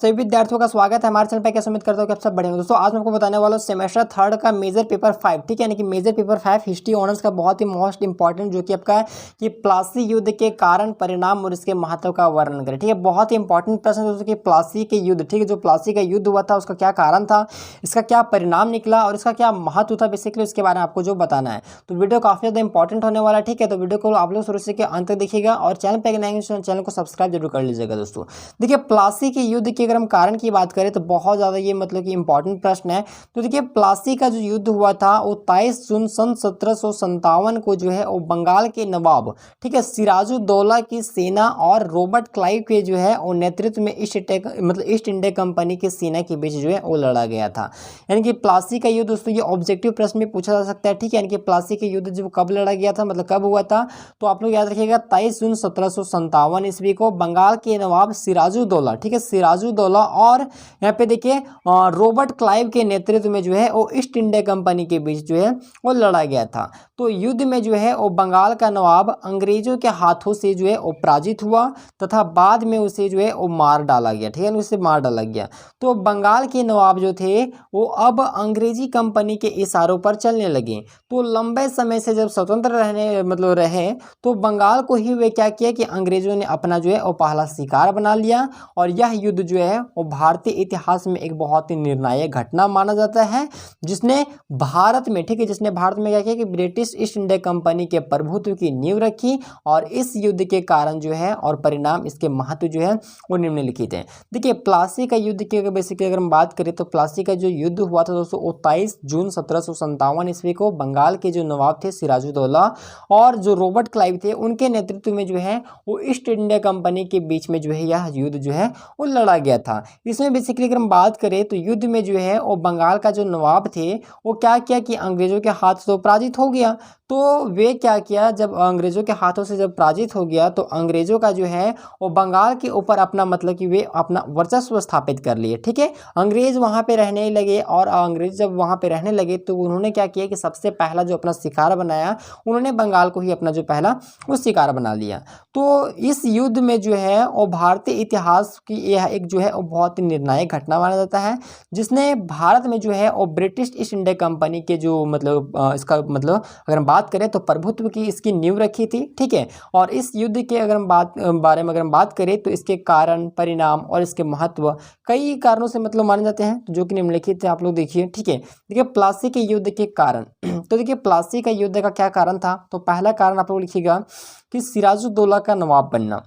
सभी विद्यार्थियों का स्वागत है हमारे चैनल पे। कैसे उम्मीद करता हूँ कि आप सब बढ़िया होंगे। दोस्तों आज मैं आपको बताने वाला हूँ सेमेस्टर थर्ड का मेजर पेपर 5, ठीक है, यानी कि मेजर पेपर 5 हिस्ट्री ऑनर्स का बहुत ही मोस्ट इंपॉर्टेंट जो कि आपका है कि प्लासी युद्ध के कारण परिणाम और इसके महत्व का वर्णन करें। ठीक है, बहुत ही इंपॉर्टेंट प्रश्न दोस्तों कि प्लासी के युद्ध, ठीक है, जो प्लासी का युद्ध हुआ था उसका क्या कारण था, इसका क्या परिणाम निकला और इसका क्या महत्व था, बेसिकली उसके बारे में आपको जो बताना है। तो वीडियो काफी ज्यादा इंपॉर्टेंट होने वाला है, ठीक है। तो वीडियो को आप लोग शुरू से अंत तक देखिएगा और चैनल पर नए चैनल को सब्सक्राइब जरूर कर लीजिएगा। दोस्तों देखिए, प्लासी के युद्ध के अगर हम कारण की बात करें तो बहुत ज्यादा ये मतलब कि इंपॉर्टेंट प्रश्न है। तो देखिए, प्लासी का जो युद्ध हुआ था वो 23 जून सन 1757 को जो है वो बंगाल के नवाब, ठीक है, सिराजुद्दौला की सेना और रॉबर्ट क्लाइव के जो है वो नेतृत्व में ईस्ट इंडिया कंपनी की सेना के बीच जो है वो लड़ा गया था। यानी कि प्लासी का युद्ध दोस्तों ये ऑब्जेक्टिव प्रश्न में पूछा जा सकता है, ठीक है। यानी कि प्लासी के युद्ध जो कब लड़ा गया था, मतलब कब हुआ था, तो आप लोग याद रखिएगा 23 जून 1757 ईस्वी को बंगाल के नवाब सिराजुद्दौला, ठीक है, सिराजुद्दौला और यहाँ पे देखिए रॉबर्ट क्लाइव के नेतृत्व में जो है वो ईस्ट इंडिया कंपनी के बीच जो है वो लड़ा गया था। तो युद्ध में जो है वो बंगाल का नवाब अंग्रेजों के हाथों से जो है वो पराजित हुआ तथा बाद में उसे जो है वो मार डाला गया, ठीक है, उसे मार डाला गया। तो बंगाल के नवाब जो थे वो अब अंग्रेजी कंपनी के इशारों पर चलने लगे। तो लंबे समय से जब स्वतंत्र रहे तो बंगाल को ही वे क्या किया कि अंग्रेजों ने अपना जो है वो पहला शिकार बना लिया। और यह युद्ध जो है वो भारतीय इतिहास में एक बहुत ही निर्णायक घटना माना जाता है, जिसने भारत में, ठीक है, जिसने भारत में क्या किया कि ब्रिटिश ईस्ट इंडिया कंपनी के प्रभुत्व की नींव रखी। और इस युद्ध के कारण जो है और परिणाम, इसके महत्व जो है वो निम्नलिखित है। देखिए, प्लासी का युद्ध की बेसिकली अगर हम बात करें तो प्लासी का जो युद्ध हुआ था दोस्तों 23 जून 1757 ईस्वी को बंगाल के जो नवाब थे सिराजुद्दौला और जो रॉबर्ट क्लाइव थे उनके नेतृत्व में जो है वो ईस्ट इंडिया कंपनी के बीच में जो है यह युद्ध जो है वो लड़ा गया था। इसमें बेसिकली अगर हम बात करें तो युद्ध में जो है वो बंगाल का जो नवाब थे वो क्या किया कि अंग्रेजों के हाथ से पराजित हो गया। तो वे क्या किया, जब अंग्रेजों के हाथों से जब पराजित हो गया तो अंग्रेजों का जो है वो बंगाल के ऊपर अपना मतलब कि वे अपना वर्चस्व स्थापित कर लिए, ठीक है। अंग्रेज वहां पे रहने लगे और अंग्रेज जब वहां पे रहने लगे तो उन्होंने क्या किया कि सबसे पहला जो अपना शिकार बनाया उन्होंने बंगाल को ही अपना जो पहला वो शिकार बना लिया। तो इस युद्ध में जो है वो भारतीय इतिहास की यह एक जो है वो बहुत ही निर्णायक घटना माना जाता है, जिसने भारत में जो है वो ब्रिटिश ईस्ट इंडिया कंपनी के जो इसका मतलब अगर हम बात करें तो प्रभुत्व की इसकी नींव रखी थी, ठीक है। और इस युद्ध के अगर हम बारे में अगर हम बात करें तो इसके कारण, परिणाम और इसके महत्व कई कारणों से माने जाते हैं, जो कि निम्नलिखित है, आप लोग देखिए, ठीक है। देखिए, प्लासी के युद्ध के कारण तो देखिए प्लासी का युद्ध का क्या कारण था, तो पहला कारण आप लोग लिखिएगा कि सिराजुद्दौला का नवाब बनना।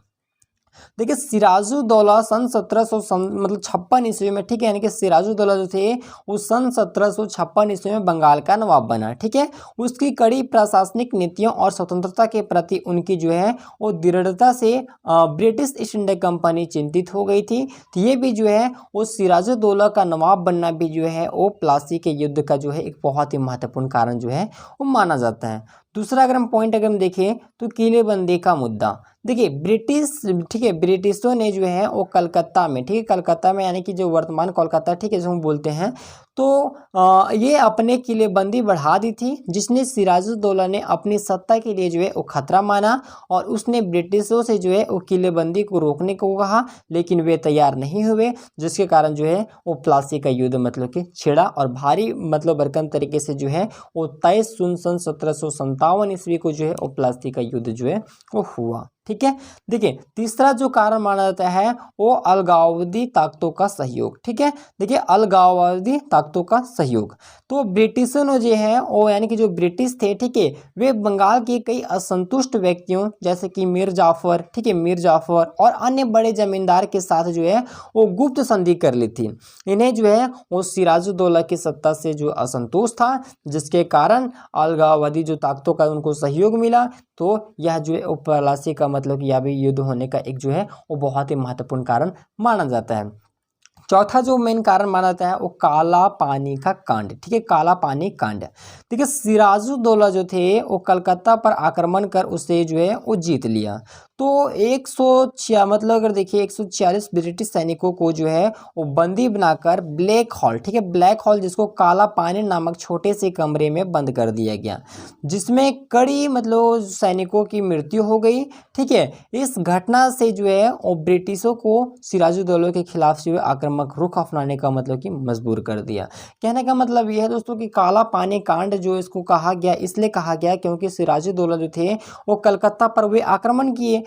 देखिए, सिराजुद्दौला सन 1756 ईस्वी में, ठीक है, यानी कि सिराजुद्दौला जो थे वो सन 1756 ईस्वी में बंगाल का नवाब बना, ठीक है। उसकी कड़ी प्रशासनिक नीतियों और स्वतंत्रता के प्रति उनकी जो है वो दृढ़ता से ब्रिटिश ईस्ट इंडिया कंपनी चिंतित हो गई थी। तो ये भी जो है वो सिराजुद्दौला का नवाब बनना भी जो है वो प्लासी के युद्ध का जो है एक बहुत ही महत्वपूर्ण कारण जो है वो माना जाता है। दूसरा अगर हम पॉइंट अगर हम देखें तो किलेबंदी का मुद्दा। देखिए, ब्रिटिश, ठीक है, ब्रिटिशों ने जो है वो कलकत्ता में, ठीक है, कलकत्ता में यानी कि जो वर्तमान कोलकाता, ठीक है, जो हम बोलते हैं, तो ये अपने किलेबंदी बढ़ा दी थी, जिसने सिराजुद्दौला ने अपनी सत्ता के लिए जो है वो खतरा माना और उसने ब्रिटिशों से जो है वो किलेबंदी को रोकने को कहा, लेकिन वे तैयार नहीं हुए, जिसके कारण जो है वो प्लासी का युद्ध कि छिड़ा और भारी भरकम तरीके से जो है वो 23 जून सन 1757 ईस्वी को जो है वो प्लासी का युद्ध जो है वो हुआ, ठीक है। देखिए, तीसरा जो कारण माना जाता है वो अलगाववादी ताकतों का सहयोग, ठीक है। देखिए, अलगाववादी ताकतों का सहयोग, तो ब्रिटिशों ने जो है वो यानी कि जो ब्रिटिश थे, ठीक है, वे बंगाल के कई असंतुष्ट व्यक्तियों जैसे कि मीर जाफर, ठीक है, मीर जाफर और अन्य बड़े जमींदार के साथ जो है वो गुप्त संधि कर ली थी। इन्हें जो है वो सिराजुद्दौला की सत्ता से जो असंतोष था, जिसके कारण अलगाववादी जो ताकतों का उनको सहयोग मिला। तो यह जो है वो प्लासी का कि यह भी युद्ध होने का एक जो है वो बहुत ही महत्वपूर्ण कारण माना जाता है। चौथा जो मेन कारण माना जाता है वो काला पानी का कांड, ठीक है, काला पानी कांड। ठीक है, सिराजुद्दौला जो थे वो कलकत्ता पर आक्रमण कर उसे जो है वो जीत लिया। तो 106 मतलब अगर देखिए 146 ब्रिटिश सैनिकों को जो है वो बंदी बनाकर ब्लैक हॉल, ठीक है, ब्लैक हॉल जिसको काला पानी नामक छोटे से कमरे में बंद कर दिया गया, जिसमें कड़ी मतलब सैनिकों की मृत्यु हो गई। ठीक है, इस घटना से जो है वो ब्रिटिशों को सिराजुद्दौला के खिलाफ जो है आक्रामक रुख अपनाने का मतलब कि मजबूर कर दिया। कहने का मतलब यह है दोस्तों कि काला पानी कांड जो इसको कहा गया, इसलिए कहा गया क्योंकि सिराजुद्दौला जो थे वो कलकत्ता पर वे आक्रमण किए,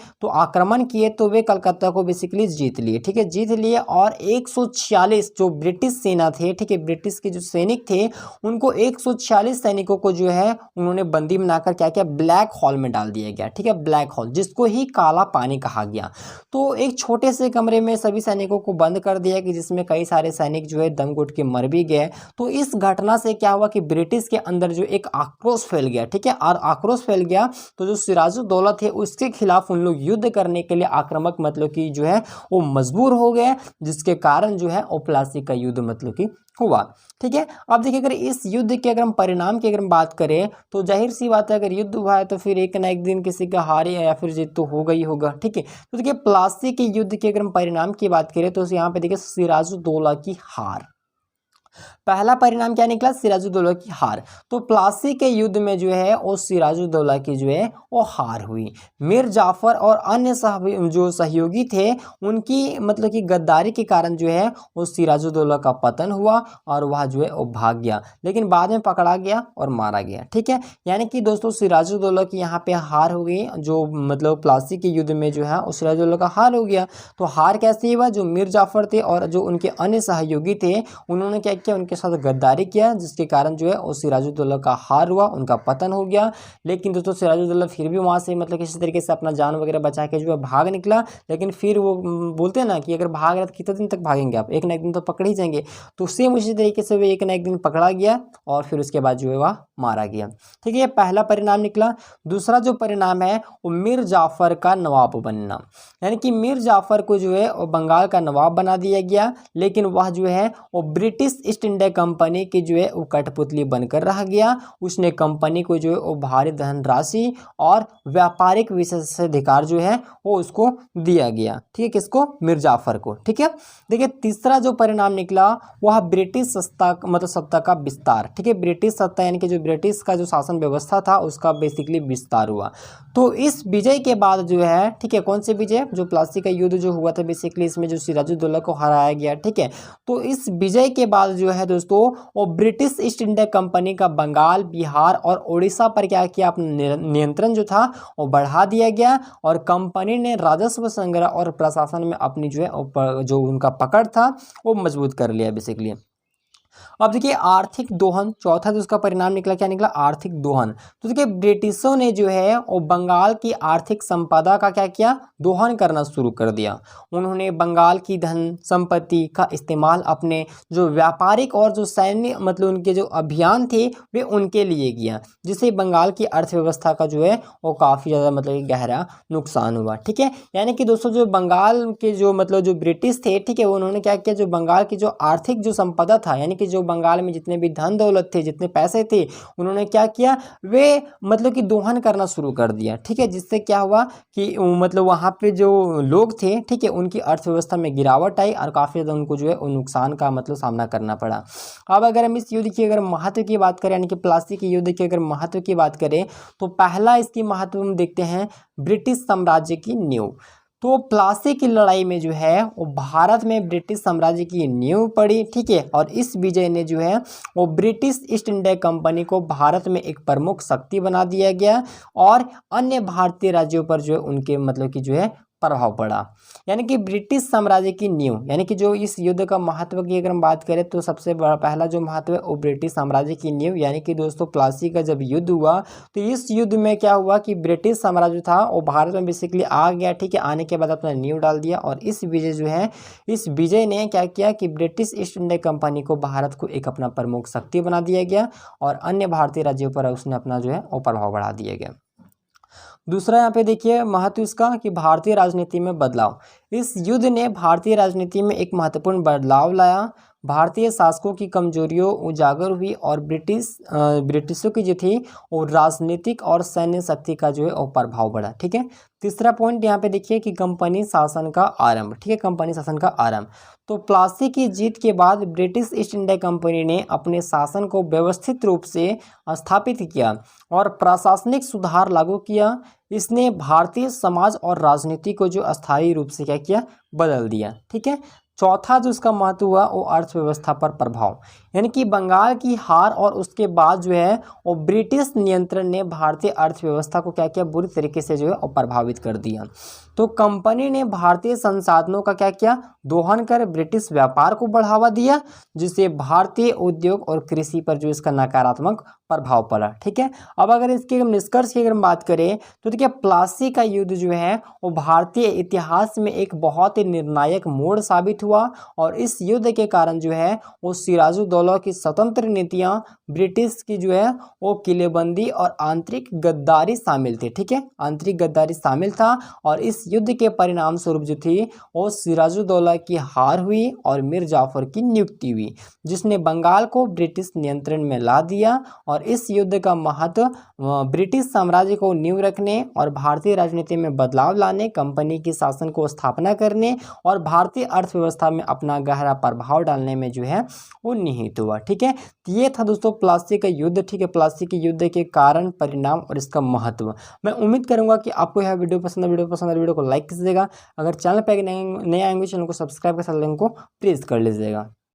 तो वे कलकत्ता को बेसिकली जीत लिए। ठीक है, जीत लिए और 146 जो ब्रिटिश सेना थे, ठीक है, ब्रिटिश के जो सैनिक थे उनको 146 सैनिकों को जो है उन्होंने बंदी बनाकर क्या किया, ब्लैक हॉल में डाल दिया गया। ठीक है, ब्लैक हॉल जिसको ही काला पानी कहा गया। तो एक छोटे से कमरे में सभी सैनिकों को बंद कर दिया कि जिसमें कई सारे सैनिक जो है दम घुट के मर भी गए। तो इस घटना से क्या हुआ कि ब्रिटिश के अंदर जो एक आक्रोश फैल गया। ठीक है, और आक्रोश फैल गया तो जो सिराजुद्दौला थे उसके खिलाफ उन लोग युद्ध करने के लिए आक्रामक मतलब कि जो है वो मजबूर हो गए, जिसके कारण जो है वो प्लासी का युद्ध मतलब कि हुआ। ठीक है, अब देखिए अगर इस युद्ध के अगर हम परिणाम की अगर हम बात करें तो जाहिर सी बात है अगर युद्ध हुआ है तो फिर एक ना एक दिन किसी का हार या फिर जीत तो होगा ही होगा। ठीक है, तो देखिए प्लासी के युद्ध के अगर हम परिणाम की बात करें तो यहाँ पे देखिए सिराजुद्दौला की हार, पहला परिणाम क्या निकला, सिराजुद्दौला की हार। तो प्लासी के युद्ध में जो है वो सिराजुद्दौला की जो है वो हार हुई। मीर जाफर और अन्य जो सहयोगी थे उनकी मतलब कि गद्दारी के कारण जो है वो सिराजुद्दौला का पतन हुआ और वह जो है वो भाग गया, लेकिन बाद में पकड़ा गया और मारा गया। ठीक है, यानी कि दोस्तों सिराजुद्दौला की यहाँ पे हार हो गई, जो मतलब प्लासी के युद्ध में जो है वो सिराजुद्दौला का हार हो गया। तो हार कैसे हुआ, जो मीर जाफर थे और जो उनके अन्य सहयोगी थे उन्होंने क्या किया, उनके साथ गद्दारी किया, जिसके कारण जो है वो सिराजुद्दौला का हार हुआ, उनका पतन हो गया। लेकिन दोस्तों सिराजुद्दौला फिर भी वहाँ से मतलब किसी तरीके से अपना जान वगैरह बचा के जो है भाग निकला। लेकिन फिर वो बोलते हैं ना कि अगर भाग रहे तो कितने दिन तक भागेंगे आप, एक ना एक दिन तो पकड़ ही जाएंगे। तो सेम उसी तरीके से वो एक ना एक दिन पकड़ा गया और फिर उसके बाद जो है वह मारा गया। ठीक है, ये पहला परिणाम निकला। दूसरा जो परिणाम है वो मीर जाफर का नवाब बनना, यानी कि मीर जाफर को जो है वो बंगाल का नवाब बना दिया गया, लेकिन वह जो है वो ब्रिटिश ईस्ट इंडिया कंपनी की जो है वो कठपुतली बनकर रह गया। उसने कंपनी को जो है वो भारी धनराशि और व्यापारिक विशेषाधिकार जो है वो उसको दिया गया। ठीक है, किसको, मीर जाफर को। ठीक है, देखिए तीसरा जो परिणाम निकला वह ब्रिटिश सत्ता मतलब सत्ता का विस्तार। ठीक है, ब्रिटिश सत्ता यानी कि जो ब्रिटिश का जो शासन व्यवस्था था उसका बेसिकली विस्तार हुआ। तो इस विजय के बाद जो है, ठीक है, कौन से विजय, जो प्लासी का युद्ध जो हुआ था बेसिकली इसमें जो सिराजुद्दौला को हराया गया। ठीक है, तो इस विजय के बाद जो है दोस्तों वो ब्रिटिश ईस्ट इंडिया कंपनी का बंगाल, बिहार और उड़ीसा पर क्या किया, अपना नियंत्रण जो था वो बढ़ा दिया गया और कंपनी ने राजस्व संग्रह और प्रशासन में अपनी जो है जो उनका पकड़ था वो मजबूत कर लिया बेसिकली। अब देखिए आर्थिक दोहन, चौथा जो उसका परिणाम निकला, क्या निकला, आर्थिक दोहन। तो देखिए ब्रिटिशों ने जो है वो बंगाल की आर्थिक संपदा का क्या किया, दोहन करना शुरू कर दिया। उन्होंने बंगाल की धन संपत्ति का इस्तेमाल अपने जो व्यापारिक और जो सैन्य मतलब उनके जो अभियान थे वे उनके लिए किया, जिससे बंगाल की अर्थव्यवस्था का जो है वो काफ़ी ज़्यादा मतलब गहरा नुकसान हुआ। ठीक है, यानी कि दोस्तों जो बंगाल के जो मतलब जो ब्रिटिश थे, ठीक है, उन्होंने क्या किया, जो बंगाल की जो आर्थिक जो संपदा था, यानी कि जो बंगाल में जितने भी धन दौलत थे, जितने पैसे थे, उन्होंने क्या किया, वे मतलब कि दोहन करना शुरू कर दिया। ठीक है, जिससे क्या हुआ कि मतलब वहाँ पे जो लोग थे, ठीक है, उनकी अर्थव्यवस्था में गिरावट आई और काफ़ी ज़्यादा उनको जो है नुकसान का मतलब सामना करना पड़ा। अब अगर हम इस युद्ध की अगर महत्व की बात करें, यानी कि प्लासी के युद्ध की अगर महत्व की बात करें तो पहला इसकी महत्व हम देखते हैं ब्रिटिश साम्राज्य की नींव। तो प्लासी की लड़ाई में जो है वो भारत में ब्रिटिश साम्राज्य की नींव पड़ी। ठीक है, और इस विजय ने जो है वो ब्रिटिश ईस्ट इंडिया कंपनी को भारत में एक प्रमुख शक्ति बना दिया गया और अन्य भारतीय राज्यों पर जो है उनके मतलब कि जो है प्रभाव पड़ा। यानी कि ब्रिटिश साम्राज्य की नींव, यानी कि जो इस युद्ध का महत्व की अगर हम बात करें तो सबसे बड़ा पहला जो महत्व है वो ब्रिटिश साम्राज्य की नींव, यानी कि दोस्तों प्लासी का जब युद्ध हुआ तो इस युद्ध में क्या हुआ कि ब्रिटिश साम्राज्य था वो भारत में बेसिकली आ गया। ठीक है, आने के बाद अपना नींव डाल दिया और इस विजय जो है, इस विजय ने क्या किया कि ब्रिटिश ईस्ट इंडिया कंपनी को भारत को एक अपना प्रमुख शक्ति बना दिया गया और अन्य भारतीय राज्यों पर उसने अपना जो है वो प्रभाव बढ़ा दिया गया। दूसरा यहाँ पे देखिए महत्व इसका कि भारतीय राजनीति में बदलाव। इस युद्ध ने भारतीय राजनीति में एक महत्वपूर्ण बदलाव लाया। भारतीय शासकों की कमजोरियों उजागर हुई और ब्रिटिशों की जो थी वो राजनीतिक और सैन्य शक्ति का जो है वो प्रभाव बढ़ा। ठीक है। तीसरा पॉइंट यहाँ पे देखिए कि कंपनी शासन का आरंभ। ठीक है, कंपनी शासन का आरंभ। तो प्लासी की जीत के बाद ब्रिटिश ईस्ट इंडिया कंपनी ने अपने शासन को व्यवस्थित रूप से स्थापित किया और प्रशासनिक सुधार लागू किया। इसने भारतीय समाज और राजनीति को जो अस्थायी रूप से क्या किया, बदल दिया। ठीक है। चौथा जो इसका महत्व हुआ वो अर्थव्यवस्था पर प्रभाव, यानी कि बंगाल की हार और उसके बाद जो है वो ब्रिटिश नियंत्रण ने भारतीय अर्थव्यवस्था को क्या किया, बुरी तरीके से जो है वो प्रभावित कर दिया। तो कंपनी ने भारतीय संसाधनों का क्या किया, दोहन कर ब्रिटिश व्यापार को बढ़ावा दिया, जिससे भारतीय उद्योग और कृषि पर जो इसका नकारात्मक प्रभाव पड़ा। ठीक है। अब अगर इसके हम निष्कर्ष की अगर हम बात करें तो देखिए प्लासी का युद्ध जो है वो भारतीय इतिहास में एक बहुत ही निर्णायक मोड़ साबित हुआ और इस युद्ध के कारण जो है वो सिराजुद्दौला की स्वतंत्र नीतियां, ब्रिटिश की जो है वो किलेबंदी और आंतरिक गद्दारी शामिल थे। ठीक है, आंतरिक गद्दारी शामिल था और इस युद्ध के परिणाम स्वरूप जो थी वो सिराजुद्दौला की हार हुई और मीर जाफर की नियुक्ति हुई, जिसने बंगाल को ब्रिटिश नियंत्रण में ला दिया। और इस युद्ध का महत्व ब्रिटिश साम्राज्य को नींव रखने और भारतीय राजनीति में बदलाव लाने, कंपनी की शासन को स्थापना करने और भारतीय अर्थव्यवस्था में अपना गहरा प्रभाव डालने में जो है वो निहित हुआ। ठीक है, तो ये था दोस्तों प्लासी का युद्ध। ठीक है, प्लासी के युद्ध के कारण, परिणाम और इसका महत्व। मैं उम्मीद करूंगा कि आपको यह वीडियो पसंद है। वीडियो को लाइक कीजिएगा। अगर चैनल पर नए आएंगे चैनल को सब्सक्राइब कर साथ लिंक को प्रेस कर लीजिएगा।